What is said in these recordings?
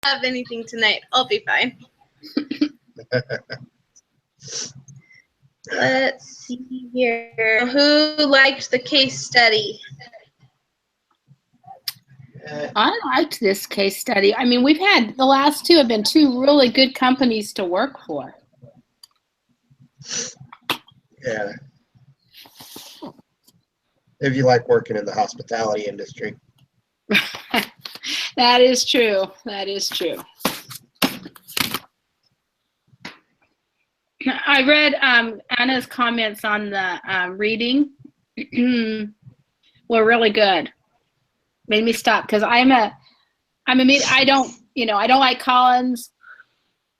have anything tonight. I'll be fine. Let's see here. Who liked the case study? I liked this case study. I mean, the last two have been two really good companies to work for. Yeah. If you like working in the hospitality industry. That is true. That is true. I read Anna's comments on the reading were really good. Made me stop because I don't like Collins.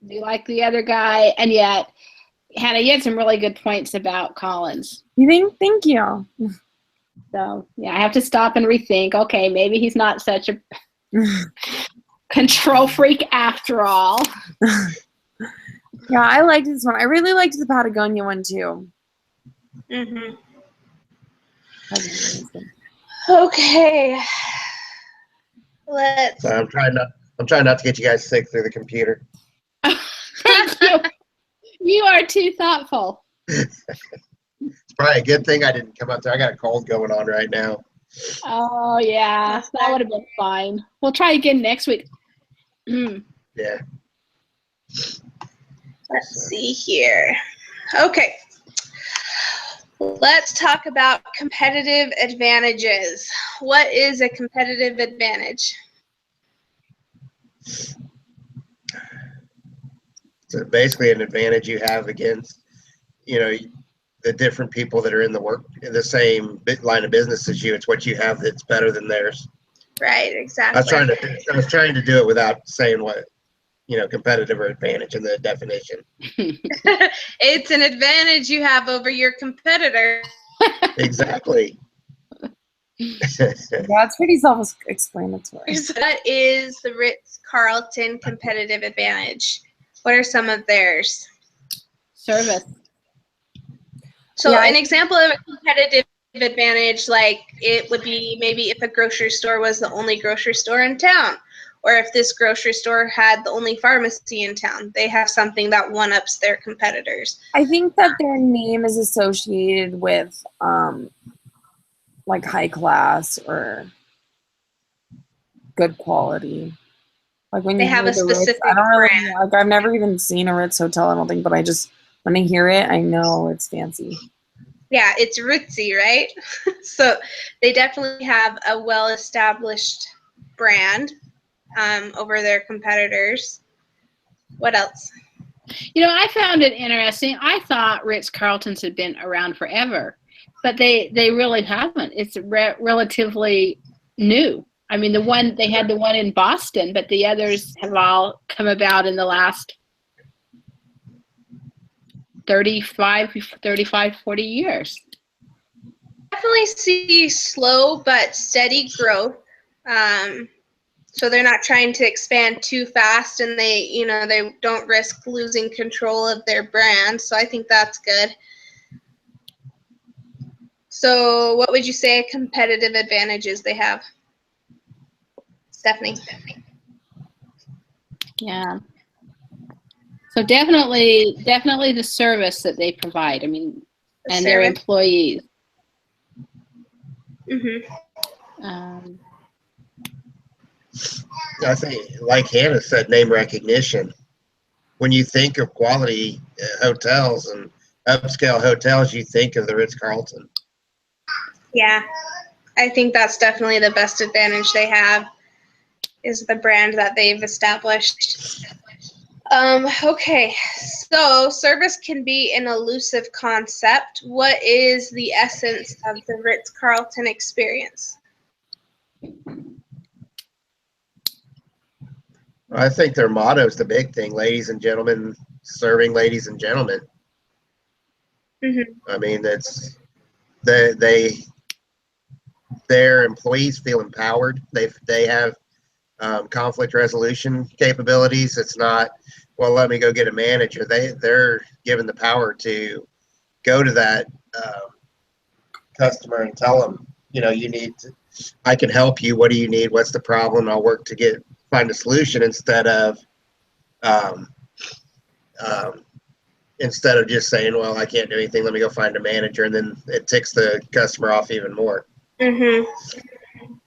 You like the other guy, and yet Hannah, you had some really good points about Collins. You think? Thank you. So yeah, I have to stop and rethink. Okay, maybe he's not such a control freak after all. Yeah, I liked this one. I really liked the Patagonia one too. Mm-hmm. Okay. Let's. So I'm trying not to get you guys sick through the computer. Thank you. You are too thoughtful. It's probably a good thing I didn't come up there. I got a cold going on right now. Oh yeah, that would have been fine. We'll try again next week. Yeah. Let's see here. Okay. Let's talk about competitive advantages. What is a competitive advantage? So basically an advantage you have against, the different people that are in the same line of business as you. It's what you have that's better than theirs. Right, exactly. I was trying to do it without saying what, competitive or advantage in the definition. It's an advantage you have over your competitor. Exactly. That's pretty self-explanatory. What is the Ritz-Carlton competitive advantage? What are some of theirs? Service. So an example of a competitive advantage, like it would be maybe if a grocery store was the only grocery store in town, or if this grocery store had the only pharmacy in town. They have something that one-ups their competitors. I think that their name is associated with like high class or good quality. Like when They you have hear a the Ritz, specific I don't really brand. like. I've never even seen a Ritz hotel, I don't think, but I just when I hear it, I know it's fancy. Yeah, it's ritzy, right? So they definitely have a well-established brand over their competitors. What else? I found it interesting. I thought Ritz-Carltons had been around forever, but they really haven't. It's relatively new. I mean, they had the one in Boston, but the others have all come about in the last 35, 40 years. Definitely see slow but steady growth. So they're not trying to expand too fast, and they don't risk losing control of their brand. So I think that's good. So what would you say competitive advantages they have? Stephanie. Yeah. So definitely the service that they provide. I mean, and their employees. Mm-hmm. I think, like Hannah said, name recognition. When you think of quality hotels and upscale hotels, you think of the Ritz-Carlton. Yeah, I think that's definitely the best advantage they have is the brand that they've established. Okay, so service can be an elusive concept. What is the essence of the Ritz-Carlton experience? I think their motto is the big thing, ladies and gentlemen, serving ladies and gentlemen. Mm-hmm. I mean, that's their employees feel empowered. They have conflict resolution capabilities. It's not, well, let me go get a manager. They're given the power to go to that customer and tell them, you need to, I can help you. What do you need? What's the problem? I'll work to find a solution um, instead of just saying, well, I can't do anything, let me go find a manager, and then it ticks the customer off even more. Mm-hmm.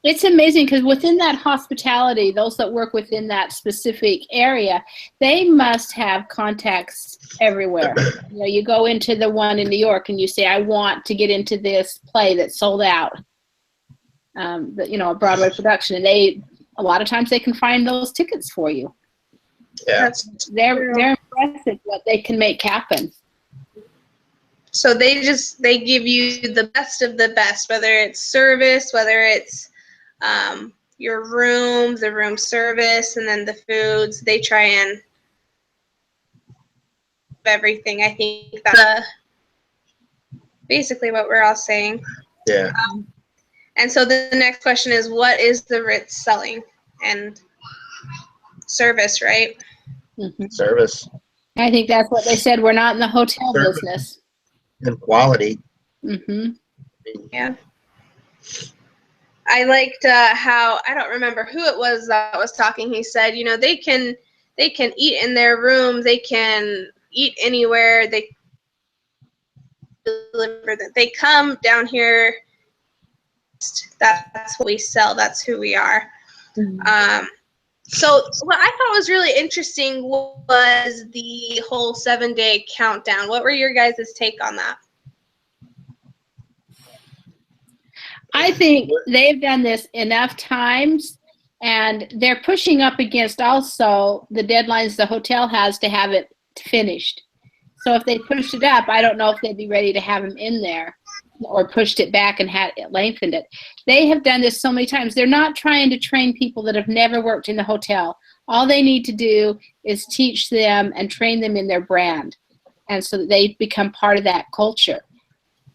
It's amazing because within that hospitality, those that work within that specific area, they must have contacts everywhere. You know, you go into the one in New York and you say, I want to get into this play that's sold out, you know, a Broadway production, and a lot of times they can find those tickets for you. Yeah. They're impressive what they can make happen. So they give you the best of the best, whether it's service, whether it's your room, the room service, and then the foods. They try and everything. I think that's basically what we're all saying. Yeah. And so the next question is, what is the Ritz selling? And service, right? Mm-hmm. Service. I think that's what they said. We're not in the hotel business. And quality. Mm-hmm. Yeah. I liked how, I don't remember who it was that was talking. He said, you know, they can eat in their room. They can eat anywhere. They deliver that. They come down here. That's what we sell. That's who we are. Mhm. So what I thought was really interesting was the whole 7-day countdown. What were your guys' take on that? I think they've done this enough times, and they're pushing up against also the deadlines the hotel has to have it finished. So if they pushed it up, I don't know if they'd be ready to have them in there, or pushed it back and had it lengthened it. They have done this so many times. They're not trying to train people that have never worked in the hotel. All they need to do is teach them and train them in their brand, and so that they become part of that culture.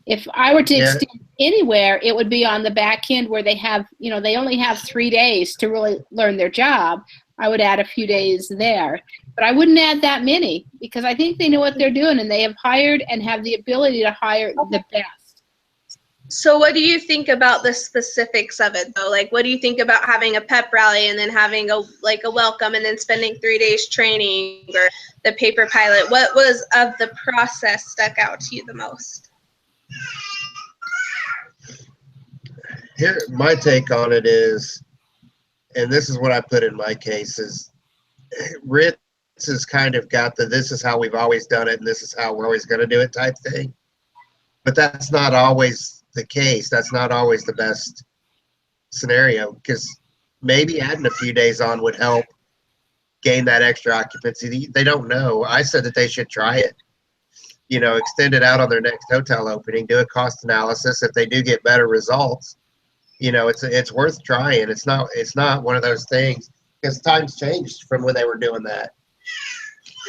If I were to extend anywhere, it would be on the back end where they have, you know, they only have 3 days to really learn their job. I would add a few days there, but I wouldn't add that many because I think they know what they're doing, and they have hired and have the ability to hire the best. So what do you think about the specifics of it though? Like, what do you think about having a pep rally and then having a welcome and then spending 3 days training, or the paper pilot? What was of the process stuck out to you the most? Here, my take on it is, and this is what I put in my case, is Ritz has kind of got the this is how we've always done it and this is how we're always going to do it type thing. But that's not always the case. That's not always the best scenario, because maybe adding a few days on would help gain that extra occupancy. They don't know. I said that they should try it. You know, extend it out on their next hotel opening, do a cost analysis. If they do get better results, you know, it's worth trying. It's not one of those things, because times changed from when they were doing that.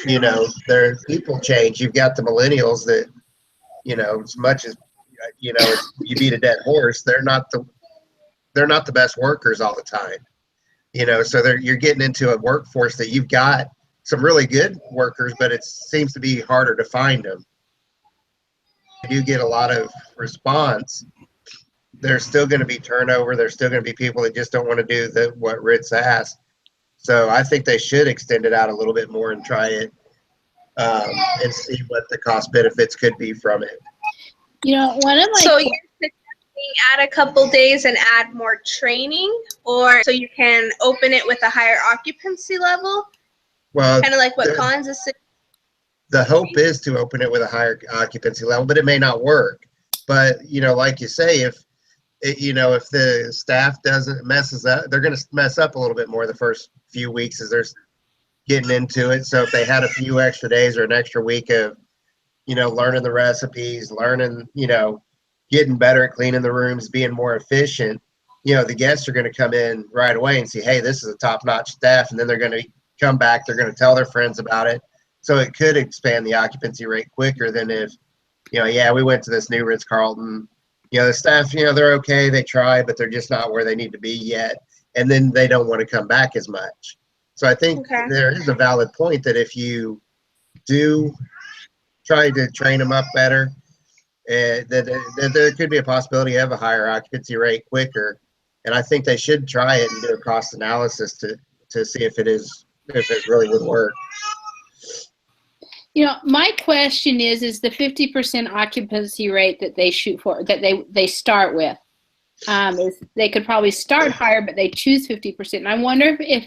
You know, their people change. You've got the millennials that, you know, as much as, you know, you beat a dead horse, they're not the best workers all the time. You know, so you're getting into a workforce that you've got some really good workers, but it seems to be harder to find them. You do get a lot of response. There's still going to be turnover. There's still going to be people that just don't want to do what Ritz asks. So I think they should extend it out a little bit more and try it, and see what the cost benefits could be from it. You know, one of my So you're suggesting add a couple days and add more training, or so you can open it with a higher occupancy level? Well, Kind of like what Collins is saying. the hope is to open it with a higher occupancy level, but it may not work. But, you know, like you say, if the staff messes up, they're going to mess up a little bit more the first few weeks as they're getting into it. So if they had a few extra days or an extra week of, you know, learning the recipes, you know, getting better at cleaning the rooms, being more efficient, you know, the guests are going to come in right away and see, hey, this is a top-notch staff. And then they're going to come back. They're going to tell their friends about it. So it could expand the occupancy rate quicker than if, you know, yeah, we went to this new Ritz-Carlton. You know, the staff, you know, they're okay. They try, but they're just not where they need to be yet. And then they don't want to come back as much. So I think there is a valid point that if you do try to train them up better, that there could be a possibility of a higher occupancy rate quicker. And I think they should try it and do a cost analysis to to see if it really would work. You know, my question is the 50% occupancy rate that they shoot for, that they start with, is they could probably start higher, but they choose 50%. And I wonder if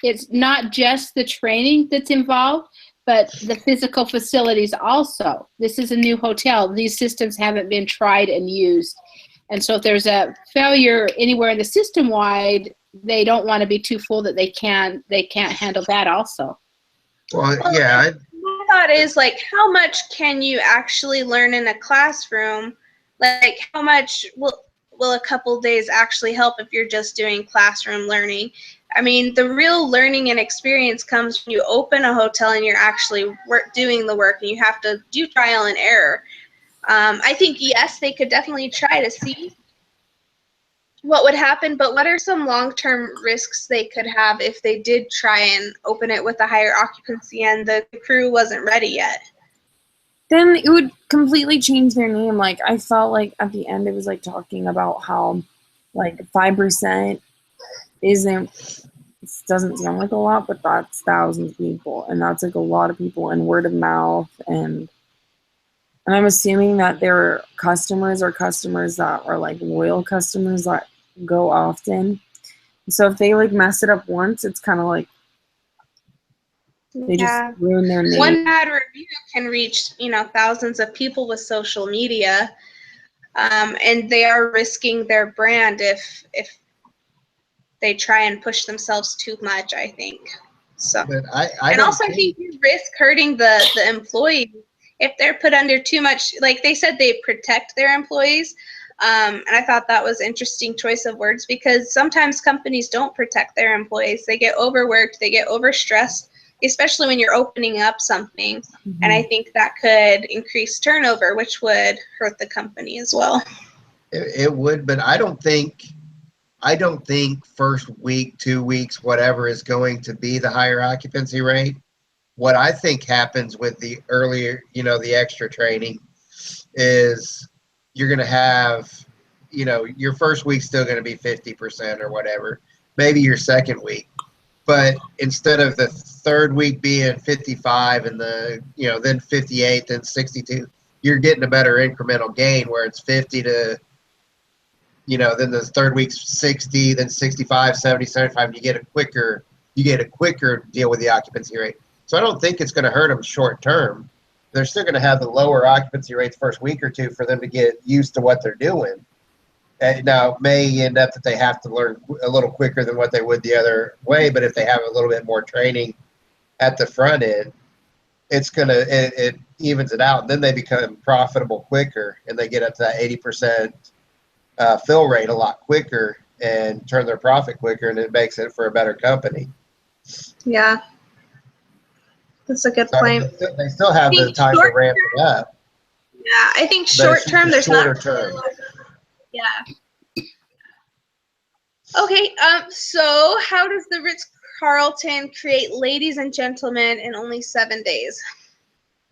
it's not just the training that's involved, but the physical facilities also. This is a new hotel. These systems haven't been tried and used. And so if there's a failure anywhere in the system-wide, they don't want to be too full that they can't handle that also. Well, yeah. My thought is, like, how much can you actually learn in a classroom? Like, how much will a couple days actually help if you're just doing classroom learning? I mean, the real learning and experience comes when you open a hotel and you're actually doing the work, and you have to do trial and error. I think, yes, they could definitely try to see what would happen, but what are some long-term risks they could have if they did try and open it with a higher occupancy and the crew wasn't ready yet? Then it would completely change their name. Like, I felt like at the end it was like talking about how like 5% doesn't sound like a lot, but that's thousands of people, and that's like a lot of people, and word of mouth, and I'm assuming that their customers are customers that are like loyal customers that go often. So if they like mess it up once, it's kind of like they just ruin their name. One bad review can reach, thousands of people with social media, and they are risking their brand if they try and push themselves too much, I think. So, But I think you risk hurting the employees if they're put under too much. Like they said, they protect their employees. And I thought that was interesting choice of words, because sometimes companies don't protect their employees. They get overworked, they get overstressed, especially when you're opening up something. Mm-hmm. And I think that could increase turnover, which would hurt the company as well. It would, but I don't think first week, 2 weeks, whatever is going to be the higher occupancy rate. What I think happens with the earlier, the extra training is you're going to have, your first week's still going to be 50% or whatever, maybe your second week. But instead of the third week being 55 and then 58, then 62, you're getting a better incremental gain where it's 50 to, then the third week's 60, then 65, 70, 75, and you get a quicker deal with the occupancy rate. So I don't think it's going to hurt them short term. They're still going to have the lower occupancy rates first week or two for them to get used to what they're doing. And now it may end up that they have to learn a little quicker than what they would the other way, but if they have a little bit more training at the front end, it evens it out. Then they become profitable quicker, and they get up to that 80% fill rate a lot quicker and turn their profit quicker, and it makes it for a better company. Yeah. That's a good point. They still have the time to ramp it up. Yeah, I think short term, there's shorter term. Yeah. Okay, so how does the Ritz-Carlton create ladies and gentlemen in only 7 days?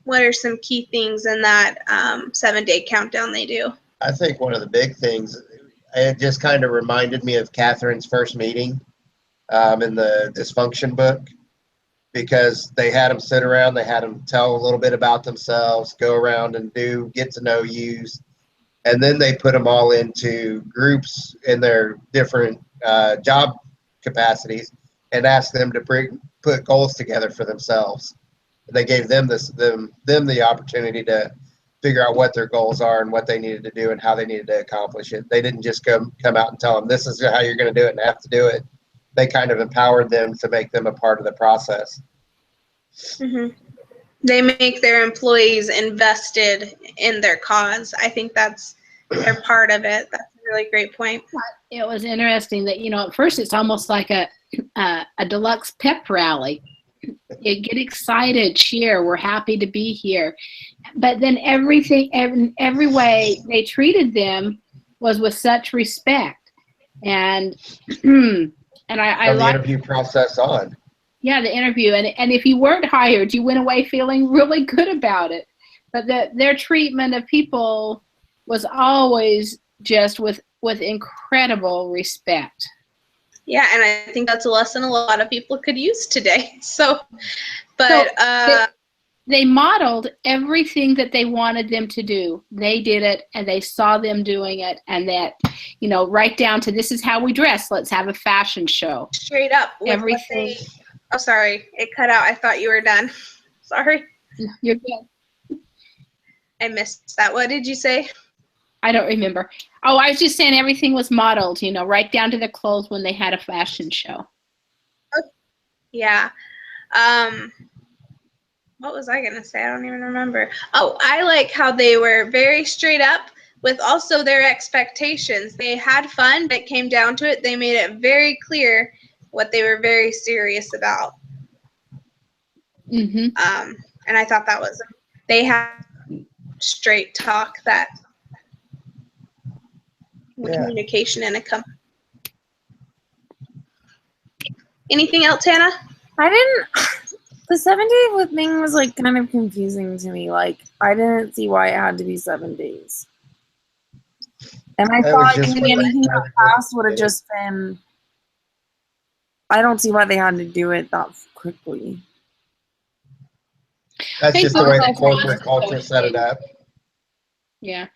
What are some key things in that 7-day countdown they do? I think one of the big things, it just kind of reminded me of Catherine's first meeting in the dysfunction book, because they had them sit around, they had them tell a little bit about themselves, go around and get to know yous, and then they put them all into groups in their different job capacities and asked them to put goals together for themselves. They gave them the opportunity to figure out what their goals are and what they needed to do and how they needed to accomplish it. They didn't just come out and tell them, this is how you're going to do it and have to do it. They kind of empowered them to make them a part of the process. Mm-hmm. They make their employees invested in their cause. I think they're part of it. That's a really great point. It was interesting that, at first it's almost like a deluxe pep rally. You get excited, cheer, we're happy to be here. But then every way they treated them was with such respect. And I the interview process on. Yeah, the interview. And if you weren't hired, you went away feeling really good about it. But their treatment of people was always just with incredible respect. Yeah, and I think that's a lesson a lot of people could use today. So, but they modeled everything that they wanted them to do. They did it, and they saw them doing it, and that, right down to, this is how we dress. Let's have a fashion show. Straight up. Everything. Oh, sorry. It cut out. I thought you were done. Sorry. You're good. I missed that. What did you say? I don't remember. Oh, I was just saying everything was modeled, right down to the clothes when they had a fashion show. Yeah. What was I going to say? I don't even remember. Oh, I like how they were very straight up with also their expectations. They had fun, but it came down to it. They made it very clear what they were very serious about. Mm-hmm. And I thought that was, they had straight talk that communication in a company. Anything else, Hannah? The 7-day thing was like kind of confusing to me. Like, I didn't see why it had to be 7 days. And I thought maybe anything that passed would have just been, I don't see why they had to do it that quickly. That's just the way the corporate culture set it up. Yeah.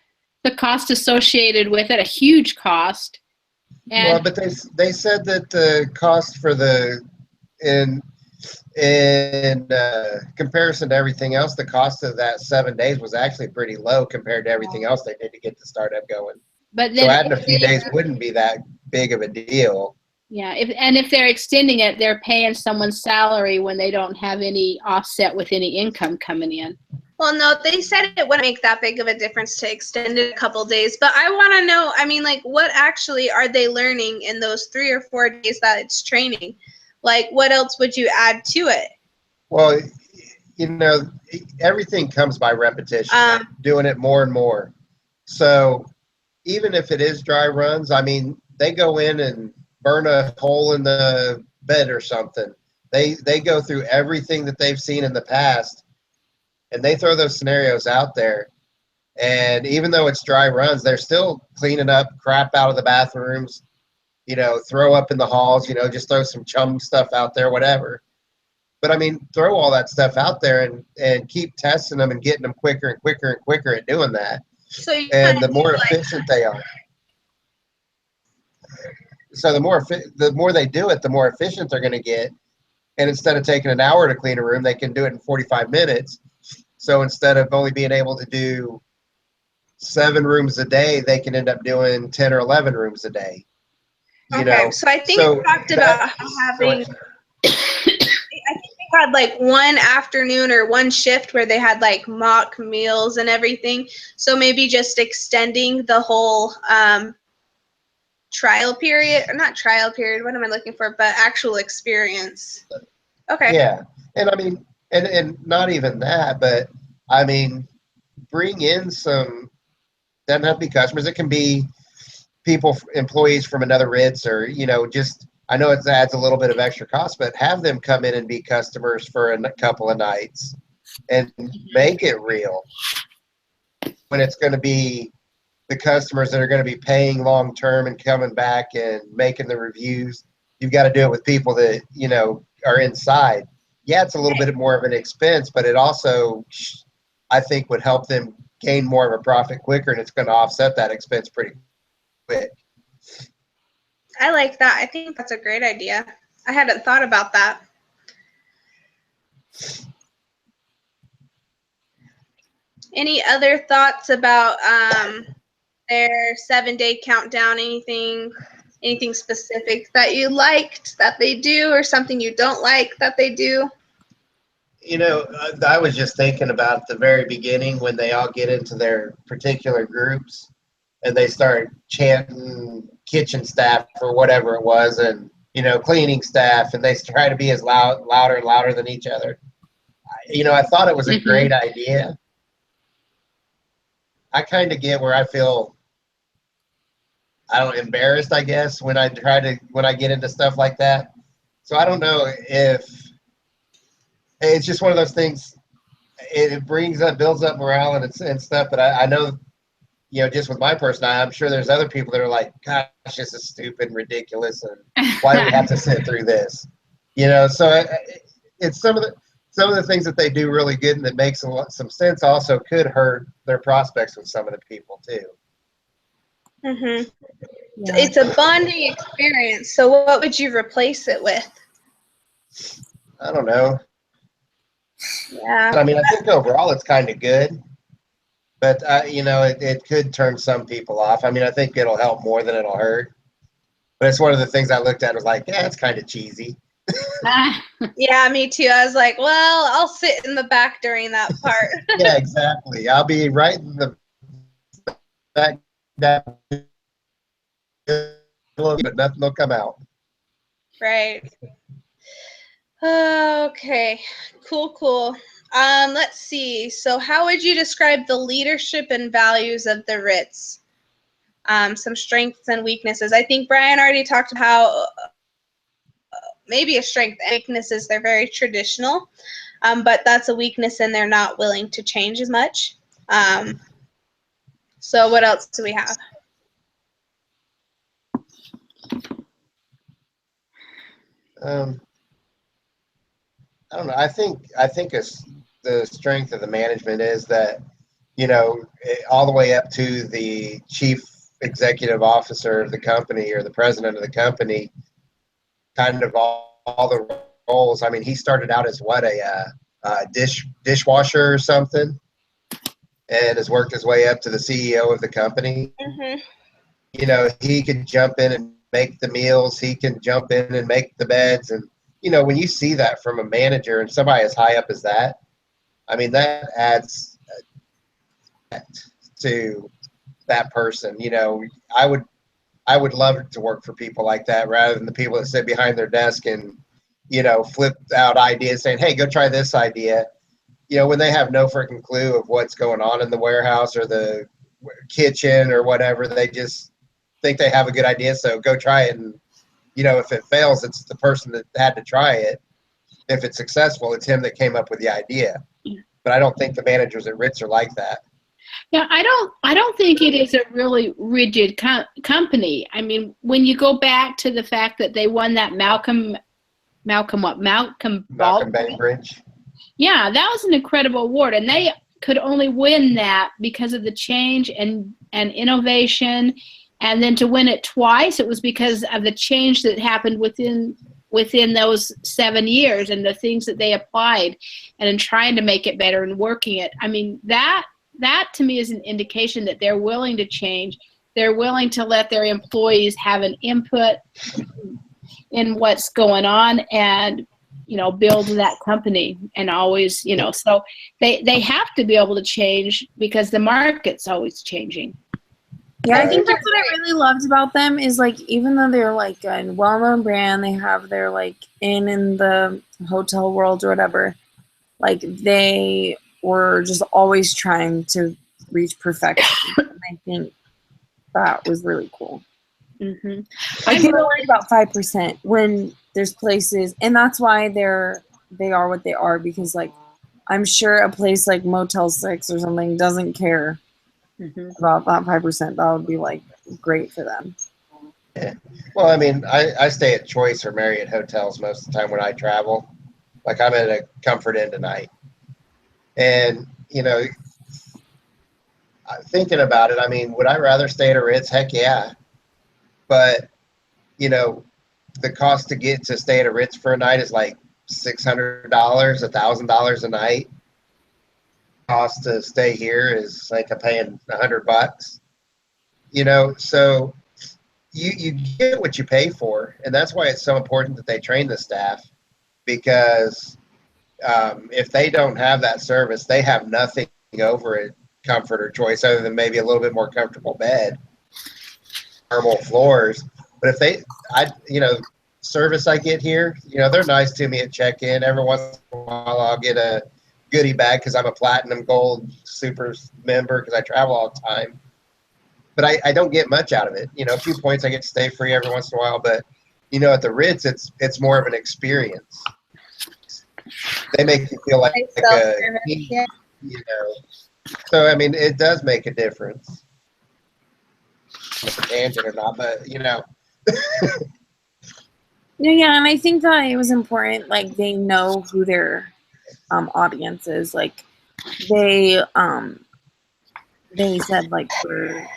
The cost associated with it, a huge cost. And but they said that the cost for in comparison to everything else, the cost of that 7 days was actually pretty low compared to everything else they did to get the startup going. But then so adding a few days wouldn't be that big of a deal. Yeah, if they're extending it, they're paying someone's salary when they don't have any offset with any income coming in. Well, no, they said it wouldn't make that big of a difference to extend it a couple days. But I want to know, what actually are they learning in those 3 or 4 days that it's training? Like, what else would you add to it? Well, everything comes by repetition, doing it more and more. So even if it is dry runs, they go in and burn a hole in the bed or something. They go through everything that they've seen in the past, and they throw those scenarios out there. And even though it's dry runs, they're still cleaning up crap out of the bathrooms, throw up in the halls, just throw some chum stuff out there, whatever. But throw all that stuff out there and keep testing them and getting them quicker and quicker and quicker at doing that. And the more efficient they are. So the more they do it, the more efficient they're going to get. And instead of taking an hour to clean a room, they can do it in 45 minutes. So instead of only being able to do 7 rooms a day, they can end up doing 10 or 11 rooms a day. So I think we talked about having. I think they had like one afternoon or one shift where they had like mock meals and everything. So maybe just extending the whole trial period, or not trial period. What am I looking for? But actual experience. Okay. Yeah, and and not even that, but bring in some. Doesn't have to be customers. It can be people, employees from another Ritz, or just. I know it adds a little bit of extra cost, but have them come in and be customers for a couple of nights and make it real. When it's going to be the customers that are going to be paying long term and coming back and making the reviews, you've got to do it with people that, are inside. Yeah, it's a little bit more of an expense, but it also, I think, would help them gain more of a profit quicker, and it's going to offset that expense pretty quick. I like that. I think that's a great idea. I hadn't thought about that. Any other thoughts about their 7-day countdown? Anything specific that you liked that they do, or something you don't like that they do? I was just thinking about the very beginning when they all get into their particular groups and they start chanting kitchen staff or whatever it was, and cleaning staff, and they try to be as louder and louder than each other. I thought it was a great idea. I kind of get where I feel, embarrassed, I guess, when I get into stuff like that. So I don't know if it's just one of those things. It builds up morale and stuff. But I know just with my personality, I'm sure there's other people that are like, gosh, this is stupid and ridiculous, and why do we have to sit through this? So it's some of the things that they do really good and that makes some sense also could hurt their prospects with some of the people too. Mhm. Yeah. It's a bonding experience. So what would you replace it with? I don't know. Yeah. I mean, I think overall it's kind of good, but it could turn some people off. I mean, I think it'll help more than it'll hurt. But it's one of the things I looked at was like, yeah, it's kind of cheesy. Yeah, me too. I was like, well, I'll sit in the back during that part. Yeah, exactly. I'll be right in the back, but nothing will come out. Right. Okay. Cool. Let's see. So how would you describe the leadership and values of the Ritz? Some strengths and weaknesses. I think Brian already talked about how maybe a strength and weaknesses, they're very traditional, but that's a weakness and they're not willing to change as much. So what else do we have? I don't know. I think the strength of the management is that, all the way up to the chief executive officer of the company or the president of the company, kind of all the roles. I mean, he started out as a dishwasher or something, and has worked his way up to the CEO of the company. Mm-hmm. He could jump in and make the meals. He can jump in and make the beds. And, when you see that from a manager and somebody as high up as that, I mean, that adds to that person. I would love to work for people like that rather than the people that sit behind their desk and, flip out ideas saying, hey, go try this idea. When they have no freaking clue of what's going on in the warehouse or the kitchen or whatever, they just think they have a good idea. So go try it. And, if it fails, it's the person that had to try it. If it's successful, it's him that came up with the idea. But I don't think the managers at Ritz are like that. Yeah, I don't think it is a really rigid company. I mean, when you go back to the fact that they won that Malcolm Bainbridge. Yeah, that was an incredible award, and they could only win that because of the change and innovation, and then to win it twice, it was because of the change that happened within those 7 years and the things that they applied, and in trying to make it better and working it. I mean, that to me is an indication that they're willing to change. They're willing to let their employees have an input in what's going on and, build that company and always, so they have to be able to change because the market's always changing. Yeah, I think that's what I really loved about them is like, even though they're like a well-known brand, they have their like in the hotel world or whatever, like they were just always trying to reach perfection. And I think that was really cool. Mm-hmm. I get worried about 5% when there's places, and that's why they are what they are, because like I'm sure a place like Motel 6 or something doesn't care about that 5%. That would be like great for them. Yeah. Well, I mean, I stay at Choice or Marriott hotels most of the time when I travel. Like I'm at a Comfort Inn tonight. And, thinking about it, I mean, would I rather stay at a Ritz? Heck yeah. But, the cost to get to stay at a Ritz for a night is like $600, $1,000 a night. Cost to stay here is like I'm paying $100. So you get what you pay for, and that's why it's so important that they train the staff, because if they don't have that service, they have nothing over at Comfort or Choice other than maybe a little bit more comfortable bed, marble floors. But if service I get here, they're nice to me at check-in. Every once in a while, I'll get a goodie bag because I'm a platinum gold super member because I travel all the time. But I don't get much out of it. A few points, I get to stay free every once in a while. But, at the Ritz, it's more of an experience. They make you feel like a team, So, I mean, it does make a difference. off a tangent or not, but you know. Yeah, and I think that it was important. Like they know who their audience is. Like they said like for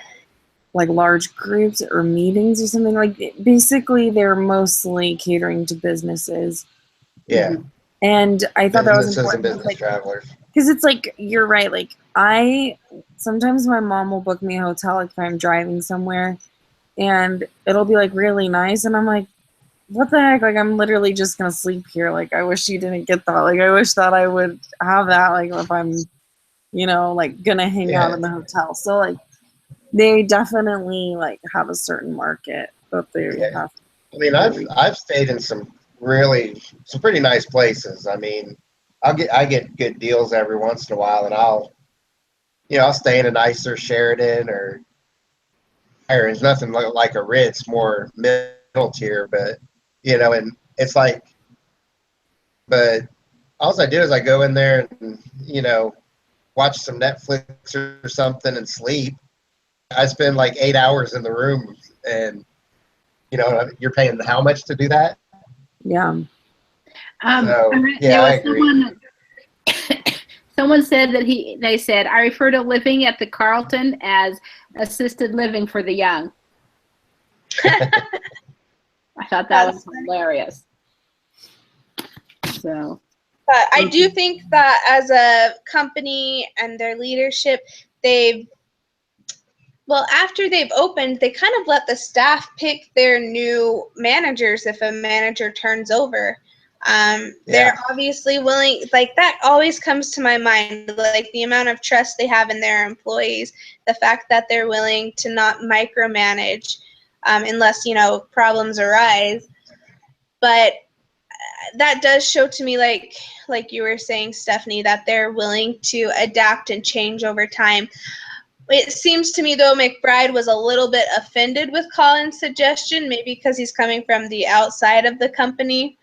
like large groups or meetings or something, like basically they're mostly catering to businesses. Yeah. And I thought that was Businesses and important. business travelers. Because it's like, you're right. Like sometimes my mom will book me a hotel like if I'm driving somewhere and it'll be like really nice. And I'm like, what the heck? Like, I'm literally just going to sleep here. Like, I wish you didn't get that. Like, I wish that I would have that. Like, if I'm, like going to hang out in the hotel. So like, they definitely like have a certain market that they have. I mean, I've stayed in some pretty nice places. I mean, I get good deals every once in a while, and I'll stay in a nicer Sheraton or it's nothing like a Ritz, more middle tier, but and it's like, but all I do is I go in there and watch some Netflix or something and sleep. I spend like 8 hours in the room, and you're paying how much to do that? Yeah. So, there was I agree. Someone said that they said, I refer to living at the Carlton as assisted living for the young. I thought that was hilarious. So, but I do think that as a company and their leadership, after they've opened, they kind of let the staff pick their new managers if a manager turns over. They're obviously willing, like that always comes to my mind, like the amount of trust they have in their employees, the fact that they're willing to not micromanage unless, problems arise. But that does show to me, like you were saying, Stephanie, that they're willing to adapt and change over time. It seems to me, though, McBride was a little bit offended with Colin's suggestion, maybe because he's coming from the outside of the company.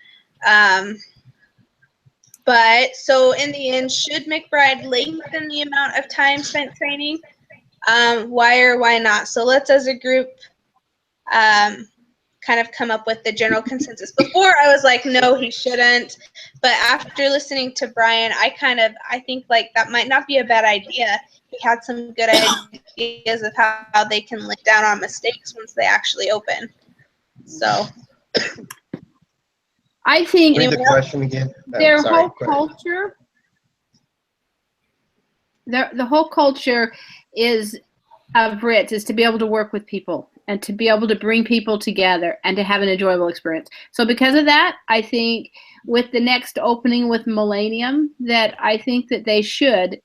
But so in the end, should McBride lengthen the amount of time spent training? Why or why not? So let's, as a group, kind of come up with the general consensus. Before I was like, no, he shouldn't. But after listening to Brian, I think like that might not be a bad idea. He had some good ideas of how they can look down on mistakes once they actually open. So I think read the question again. Their whole culture, the whole culture of Ritz is to be able to work with people and to be able to bring people together and to have an enjoyable experience. So because of that, I think with the next opening with Millennium, that I think that they should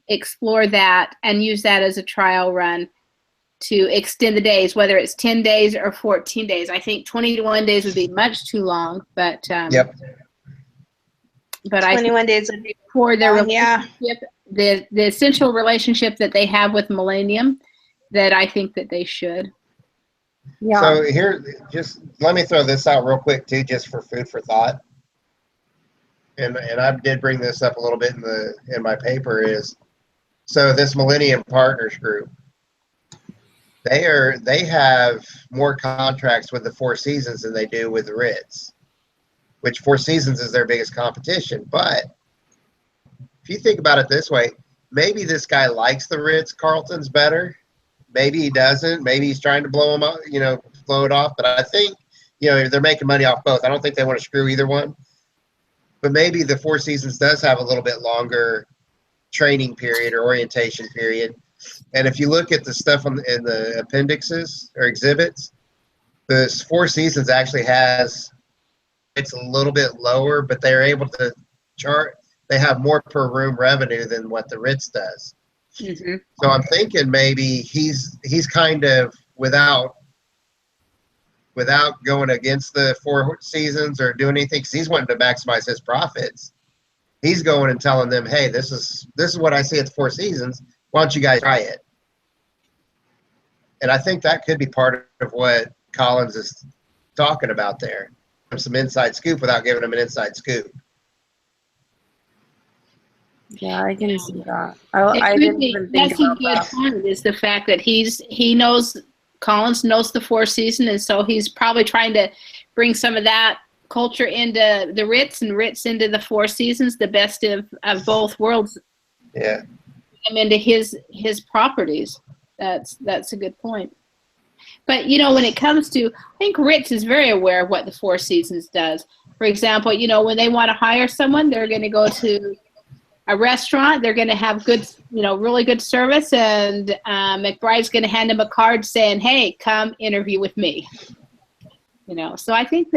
explore that and use that as a trial run to extend the days, whether it's 10 days or 14 days. I think 21 days would be much too long, but but 21 days would be for their relationship, the essential relationship that they have with Millennium, that I think that they should. Yeah. So here, just let me throw this out real quick too, just for food for thought. And I did bring this up a little bit in my paper is, so this Millennium Partners Group, they have more contracts with the Four Seasons than they do with the Ritz, which Four Seasons is their biggest competition. But if you think about it this way, maybe this guy likes the Ritz Carltons better. Maybe he doesn't. Maybe he's trying to blow them up, blow it off. But I think, they're making money off both. I don't think they want to screw either one. But maybe the Four Seasons does have a little bit longer training period or orientation period. And if you look at the stuff in the appendixes or exhibits, the Four Seasons actually it's a little bit lower, but they're able to chart. They have more per room revenue than what the Ritz does. Mm-hmm. So I'm thinking maybe he's kind of without going against the Four Seasons or doing anything, because he's wanting to maximize his profits. He's going and telling them, hey, this is what I see at the Four Seasons. Why don't you guys try it? And I think that could be part of what Collins is talking about there. Some inside scoop without giving him an inside scoop. Yeah, I can see that. I didn't even think that's a about good that. point, is the fact that he knows Collins knows the Four Seasons, and so he's probably trying to bring some of that culture into the Ritz and Ritz into the Four Seasons, the best of both worlds. Yeah. Into his properties. That's a good point. But when it comes to, I think Ritz is very aware of what the Four Seasons does. For example, when they want to hire someone, they're going to go to a restaurant. They're going to have good, really good service, and McBride's going to hand them a card saying, "Hey, come interview with me." So I think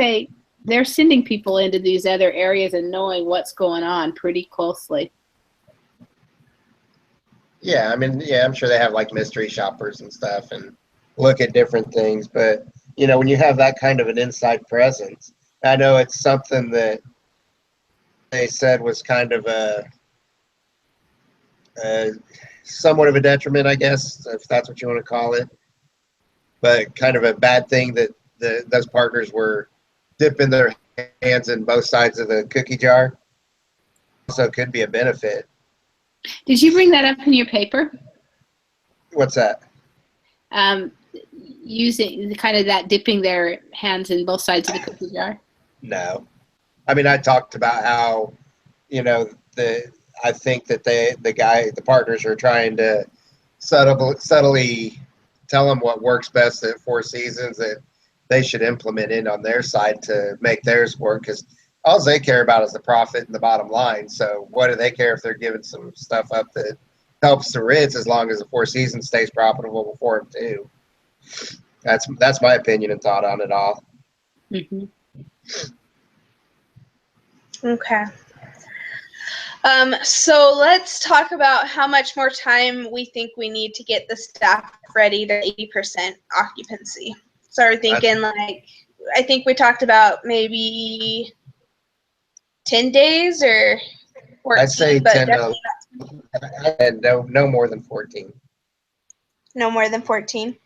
they're sending people into these other areas and knowing what's going on pretty closely. Yeah, I mean, yeah, I'm sure they have like mystery shoppers and stuff and look at different things. But, when you have that kind of an inside presence, I know it's something that they said was kind of a somewhat of a detriment, I guess, if that's what you want to call it. But kind of a bad thing that those partners were dipping their hands in both sides of the cookie jar. So it could be a benefit. Did you bring that up in your paper? What's that? Using kind of that dipping their hands in both sides of the cookie jar. No, I mean I talked about how, I think that the partners are trying to subtly tell them what works best at Four Seasons that they should implement in on their side to make theirs work, because all they care about is the profit and the bottom line. So what do they care if they're giving some stuff up that helps the Ritz, as long as the Four Seasons stays profitable for them too? That's my opinion and thought on it all. Mm-hmm. Okay. So let's talk about how much more time we think we need to get the staff ready to 80% occupancy. So we're thinking I think we talked about maybe 10 days or 14. I'd say 10 and no more than 14. No more than 14.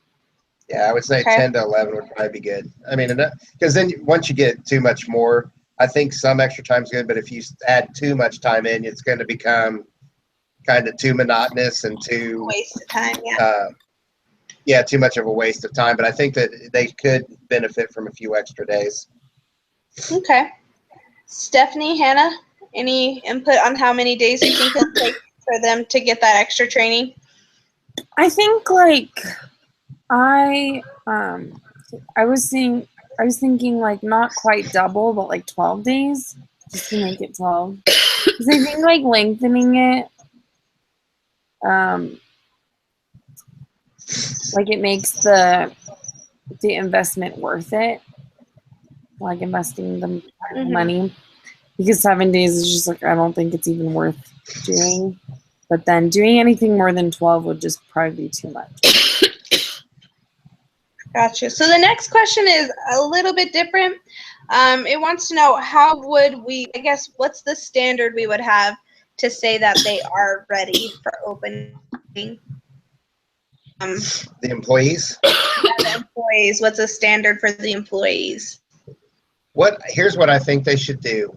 Yeah, I would say Okay. 10 to 11 would probably be good. I mean, because then once you get too much more, I think some extra time is good, but if you add too much time in, it's going to become kind of too monotonous and too waste of time. Yeah. Too much of a waste of time. But I think that they could benefit from a few extra days. Okay. Stephanie, Hannah, any input on how many days you think it'll take for them to get that extra training? I think I was thinking like not quite double, but like 12 days, just to make it 12. Because I think like lengthening it, like it makes the investment worth it, like investing the money. Because 7 days is just like, I don't think it's even worth doing. But then doing anything more than 12 would just probably be too much. Gotcha. So the next question is a little bit different. It wants to know what's the standard we would have to say that they are ready for opening? The employees? Yeah, the employees. What's the standard for the employees? Here's what I think they should do.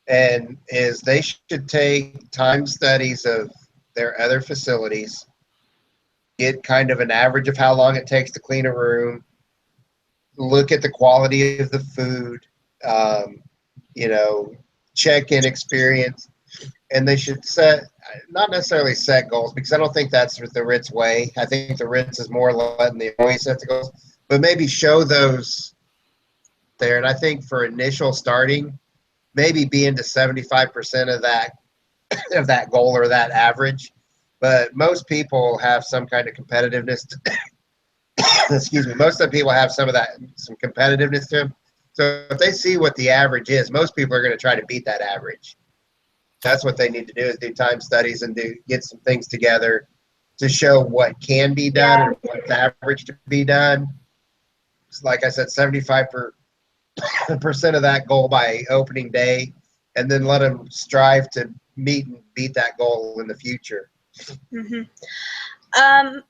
And is they should take time studies of their other facilities, get kind of an average of how long it takes to clean a room, look at the quality of the food, check-in experience, and they should not necessarily set goals, because I don't think that's the Ritz way. I think the Ritz is more letting the employees set the goals, but maybe show those there. And I think for initial starting, maybe be into 75% of that goal or that average. But most people have some kind of competitiveness. Excuse me. Most of the people have some competitiveness to them. So if they see what the average is, most people are going to try to beat that average. That's what they need to do, is do time studies and get some things together to show what can be done or what's average to be done. Like I said, 75% of that goal by opening day, and then let them strive to meet and beat that goal in the future. Mm-hmm.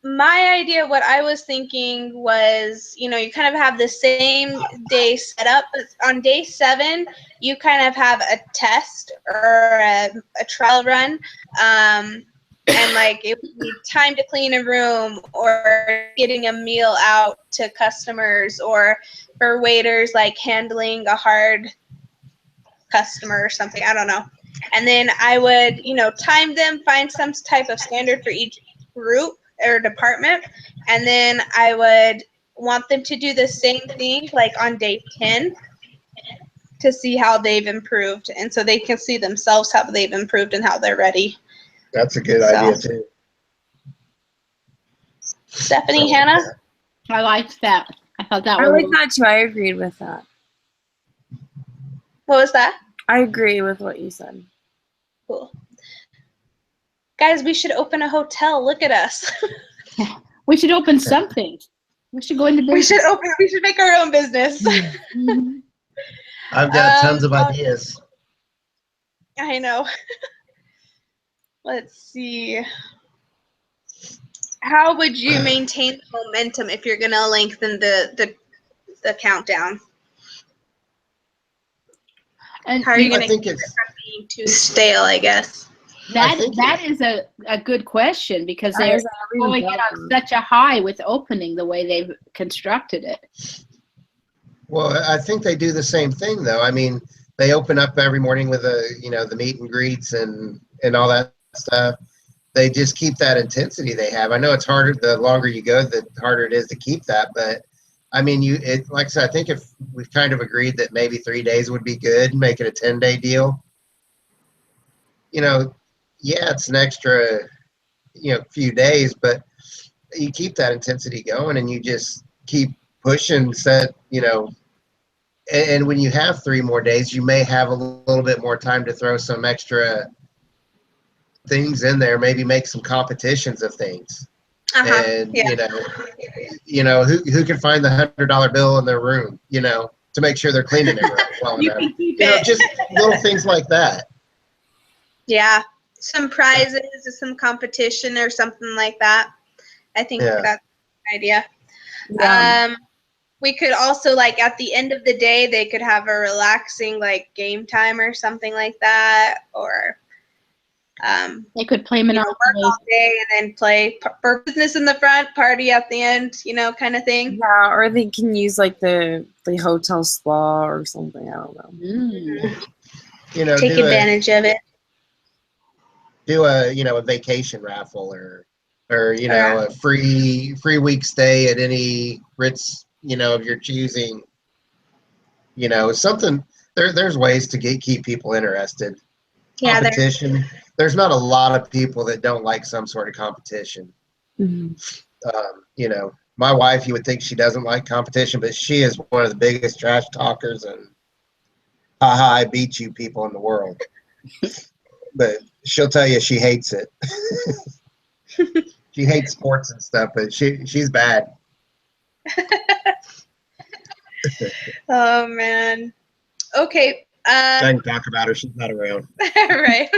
My idea, what I was thinking was, you kind of have the same day set up, but on day 7, you kind of have a test or a trial run and like it would be time to clean a room or getting a meal out to customers, or for waiters like handling a hard customer or something, I don't know. And then I would, time them, find some type of standard for each group or department, and then I would want them to do the same thing like on day 10 to see how they've improved, and so they can see themselves how they've improved and how they're ready. That's a good idea too. Stephanie, Hannah? I liked that. I thought that I was like that too. I agreed with that. What was that? I agree with what you said. Cool. Guys, we should open a hotel. Look at us. We should open something. We should go into business. We should make our own business. Mhm. I've got tons of ideas. I know. Let's see. How would you maintain the momentum if you're gonna lengthen the countdown? And How are you I gonna think keep it's it from being too stale, I guess? that is a good question, because I they're was going in on such a high with opening the way they've constructed it. well, I think they do the same thing though. I mean, they open up every morning with the meet and greets and all that stuff. They just keep that intensity they have. I know it's harder the longer you go, the harder it is to keep that, but I mean, like I said, I think if we've kind of agreed that maybe 3 days would be good, make it a 10-day deal. Yeah, it's an extra, few days, but you keep that intensity going and you just keep pushing, and when you have 3 more days, you may have a little bit more time to throw some extra things in there, maybe make some competitions of things. And Yeah. who can find the $100 bill in their room, to make sure they're cleaning it well You enough. can keep it. Just little things like that. Yeah. Some prizes, some competition or something like that. I think Yeah. that's an idea. Yeah. We could also, like, at the end of the day, they could have a relaxing, like, game time or something like that, or They could play work Monopoly. all day and then play for business in the front, party at the end, kind of thing. Yeah, or they can use like the hotel spa or something. I don't know. Mm. Take advantage of it. Do a vacation raffle or a free week stay at any Ritz of your choosing, something. There's ways to keep people interested. Yeah, Competition, there's not a lot of people that don't like some sort of competition. Mhm. My wife, you would think she doesn't like competition, but she is one of the biggest trash talkers and haha, I beat you people in the world. But she'll tell you she hates it. She hates sports and stuff, but she's bad. Oh man. Okay. I can talk about her. She's not around. Right.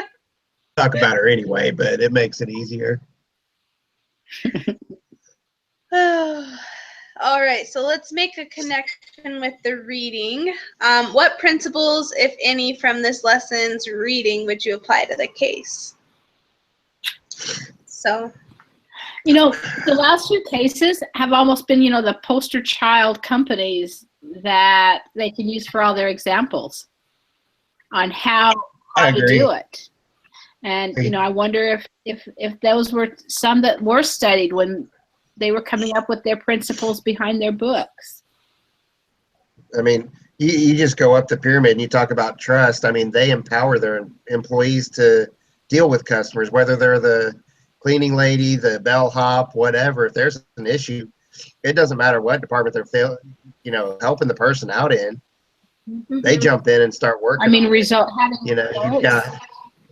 Talk about her anyway, but it makes it easier. All right, so let's make a connection with the reading. What principles, if any, from this lesson's reading would you apply to the case? So, the last few cases have almost been, the poster child companies that they can use for all their examples on how to do it. And, I wonder if those were some that were studied when they were coming up with their principles behind their books. I mean, you just go up the pyramid and you talk about trust. I mean, they empower their employees to deal with customers, whether they're the cleaning lady, the bellhop, whatever. If there's an issue, it doesn't matter what department they're helping the person out in. They jump in and start working. I mean, you've got,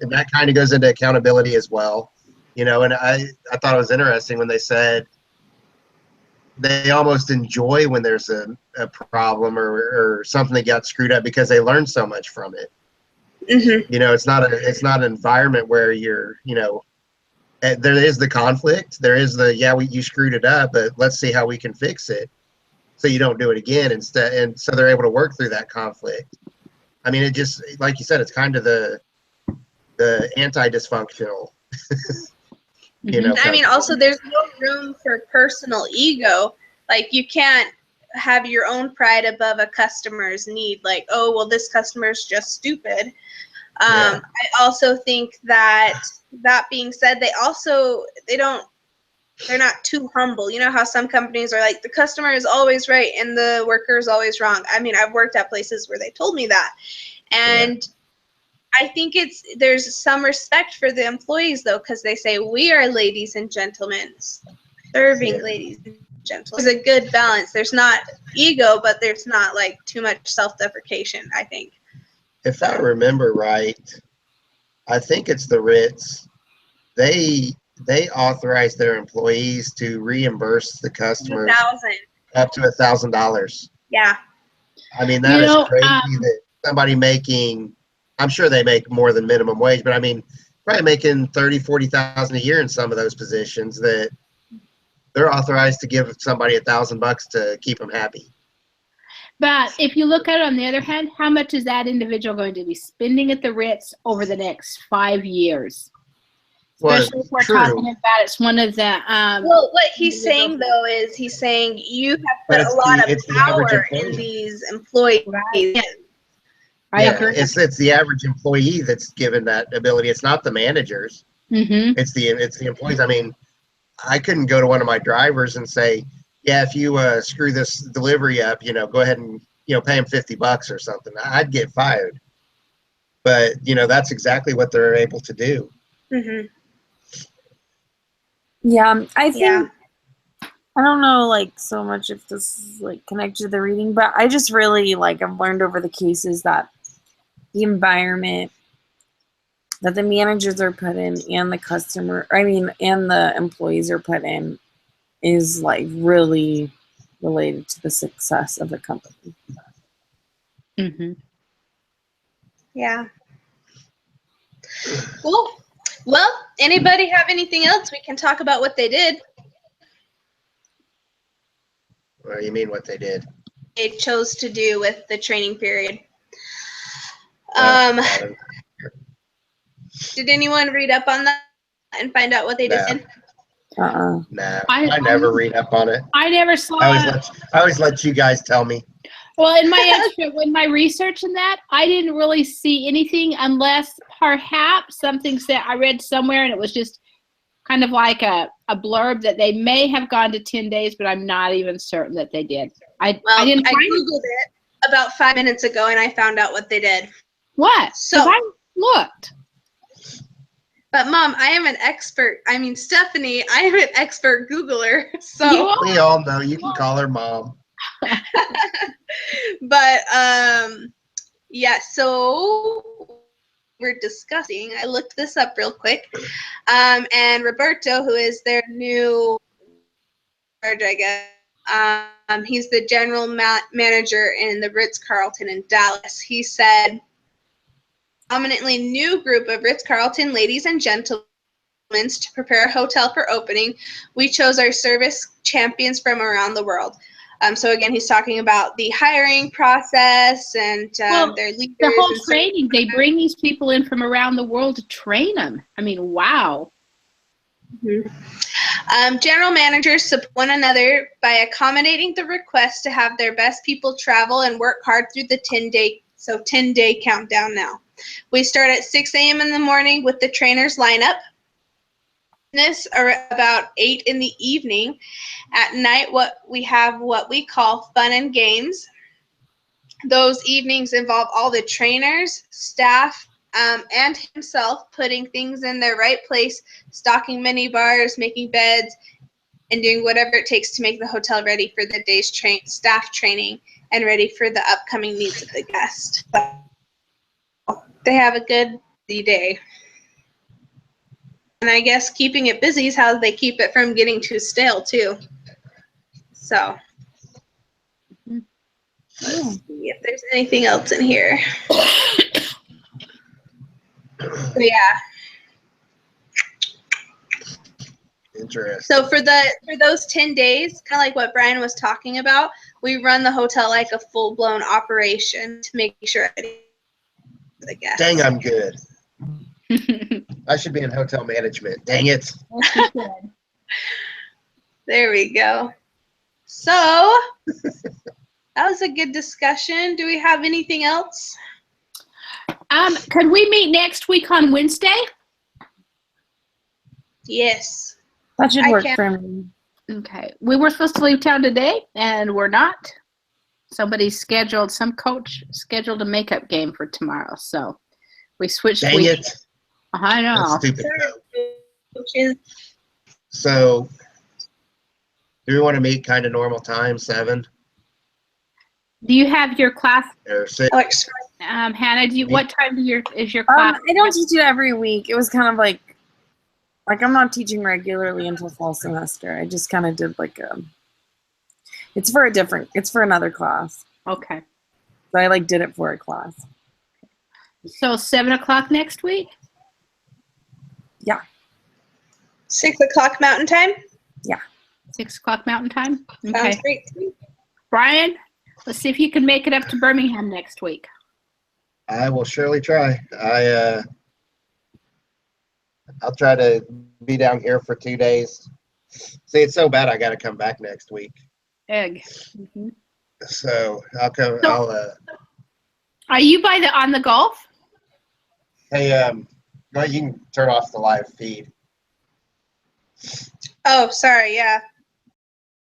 and that kind of goes into accountability as well. And I thought it was interesting when they said they almost enjoy when there's a problem or something that got screwed up because they learn so much from it. mm-hmm. It's not an environment where you're, there is the conflict. There is you screwed it up, but let's see how we can fix it so you don't do it again instead. And so they're able to work through that conflict. I mean, it just, like you said, it's kind of the anti-dysfunctional you know. I mean, also there's no room for personal ego. Like you can't have your own pride above a customer's need. Like, oh, well, this customer's just stupid. I also think that being said, they're not too humble. You know how some companies are like, the customer is always right and the worker is always wrong. I mean, I've worked at places where they told me that. And I think there's some respect for the employees though, because they say, we are ladies and gentlemen, serving ladies and gentlemen. There's a good balance. There's not ego, but there's not like too much self-deprecation, I think. If I remember right, I think it's the Ritz. They authorize their employees to reimburse the customers up to $1,000. Yeah. I mean, that is crazy that somebody making, I'm sure they make more than minimum wage, but I mean, probably making $30,000-$40,000 a year in some of those positions, that they're authorized to give somebody $1,000 to keep them happy. But if you look at it on the other hand, how much is that individual going to be spending at the Ritz over the next 5 years? Especially if we're talking about it's one of the well, what he's saying though is he's saying you have put a lot of power in these employees. Right. I agree. It's the average employee that's given that ability. It's not the managers. It's the employees. I mean, I couldn't go to one of my drivers and say, yeah, if you screw this delivery up, you know, go ahead and, you know, pay him $50 or something. I'd get fired. But, you know, that's exactly what they're able to do. Yeah, I think, I don't know, like, so much if this is, like, connected to the reading, but I just really, like, I've learned over the cases that the environment that the managers are put in and and the employees are put in is, like, really related to the success of the company. Yeah. Cool. Well, anybody have anything else? We can talk about what they did. What do you mean what they did? They chose to do with the training period. Did anyone read up on that and find out what they did? No, I never read up on it. I never saw I always let you guys tell me. Well, in my research in that, I didn't really see anything unless perhaps something said I read somewhere and it was just kind of like a blurb that they may have gone to 10 days, but I'm not even certain that they did. I Googled it about 5 minutes ago and I found out what they did. What? So I looked. But Mom, I am an expert. I mean, Stephanie, I am an expert Googler. So we all know you can call her Mom. But yeah, so we're discussing. I looked this up real quick. And Roberto, who is their new charge, I guess, he's the general manager in the Ritz-Carlton in Dallas. He said, "Prominently new group of Ritz-Carlton ladies and gentlemen to prepare a hotel for opening. We chose our service champions from around the world." So again, he's talking about the hiring process and their leaders. The whole training, they bring these people in from around the world to train them. I mean, wow. General managers support one another by accommodating the request to have their best people travel and work hard through the 10-day countdown now. We start at 6 a.m. in the morning with the trainers lineup. Are about 8 in the evening. At night, what we call fun and games. Those evenings involve all the trainers, staff, and himself putting things in their right place, stocking mini bars, making beds, and doing whatever it takes to make the hotel ready for the day's staff training and ready for the upcoming needs of the guest. They have a good day. And I guess keeping it busy is how they keep it from getting too stale, too. So, let's see if there's anything else in here. Yeah. Interesting. So for those 10 days, kind of like what Brian was talking about, we run the hotel like a full-blown operation to make sure the guests. Dang, I'm good. I should be in hotel management. Dang it. There we go. So that was a good discussion. Do we have anything else? Could we meet next week on Wednesday? Yes. That should I work can. for me. Okay. We were supposed to leave town today, and we're not. Some coach scheduled a makeup game for tomorrow, so we switched. Dang it. I know. That's stupid. So, do we want to meet kind of normal time, 7 Do you have your class, or 6? Hannah? What time is your class? I don't teach it every week. It was kind of like I'm not teaching regularly until fall semester. I just kind of did like it's for another class. Okay. So I did it for a class. So 7 o'clock next week? Yeah. 6 o'clock Mountain Time? Yeah. 6 o'clock Mountain Time? Sounds Okay. great to me. Brian, let's see if you can make it up to Birmingham next week. I will surely try. I'll try to be down here for 2 days. See, it's so bad I got to come back next week. Egg. Mm-hmm. So I'll come. So, are you on the Gulf? Hey, well, you can turn off the live feed. Oh, sorry. Yeah.